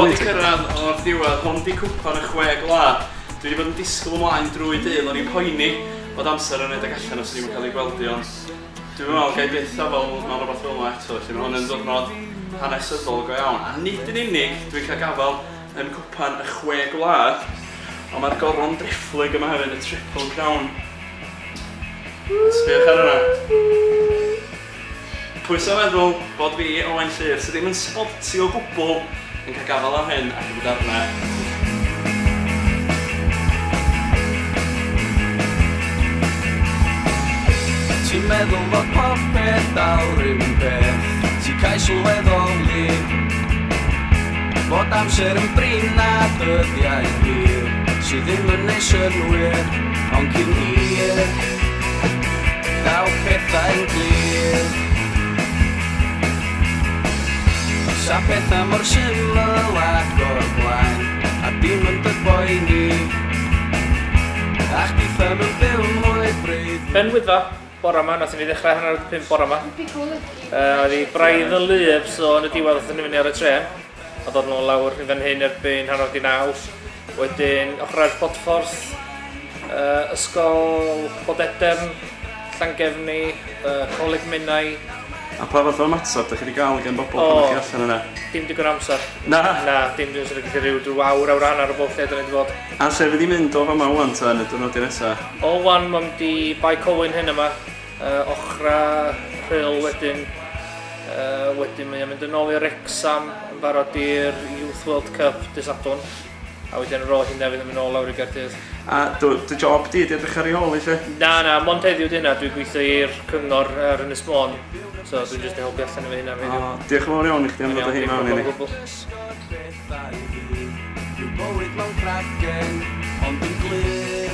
Wedi cyrraedd o'r diwedd, hwn di Cwpan y Chwe Gwlad. Dwi wedi bod yn disgwyl ymlaen drwy dydd, o'n i'n poeni bod amser yn edrych allan os ni'n cael ei gweld i, ond dwi'n meddwl gai byth o fel mewn rhywbeth fel yma eto, felly mae hwn yn ddwrnod hanesyddol go iawn. A nid yn unig, dwi'n cael gafael yn Cwpan y Chwe Gwlad, ond mae'r goron drifflig yma hefyd, y triple crown. Sbiwch ar hynna. Pwyso meddwl bod fi Owen Llyr sydd ddim yn sporty o gwbl yn cael gafael am hyn ac yn bod arna. Ti'n meddwl fod popeth dal rhywun peth, ti'n cael sylweddoli bod amser yn brin na dyddiau hir, sydd ddim yn neud synnwyr, ond cyn hir daw pethau'n glir. Sa pethau mor syml ac o'r blaen, a dim yn dy boeni, ach di ffem yn byw mwy bryd. Ben Wydda, bore yma, nath ni ddechrau 5 bore yma. Oedd hi braidd y lyf, so yn y diwedd oedd ni fyny ar y tren. A dod nhw lawr i fan hyn erbyn 8:30. Wedyn, ochr ar Bodffordd, ysgol Bodedern, Llangefni, Coleg Menai. A pa fath o ymateb ydych chi wedi gael gan bobl pan ydych chi allan yna? Dim digon amser. Na? Na, dim digon amser. Rhyw awr hanner o bob lle dyn ni wedi bod. A lle fydd i'n mynd o fama wan ta yn y diwrnodau nesaf? O wan, mae wedi bai Cowyn hyn yma. Ochra, Rhyl wedyn. Wedyn mae'n mynd yn ôl i'r Wrecsam yn barod i'r Youth World Cup dy Sadwrn. A wedyn yr ôl hynna fydd yn mynd ôl lawr i Gaerdydd. A dy job di edrych ar ei holi lle? Na, mond heddiw dyna dwi'n gweithio i'r cyngor ar Ynys Môn. So dwi'n jyst yn helpu allan efo hynna. Diolch yn fawr iawn i chdi am ddod o hi mewn i ni. Dwi'n bywyd mewn cragen, ond yn glir.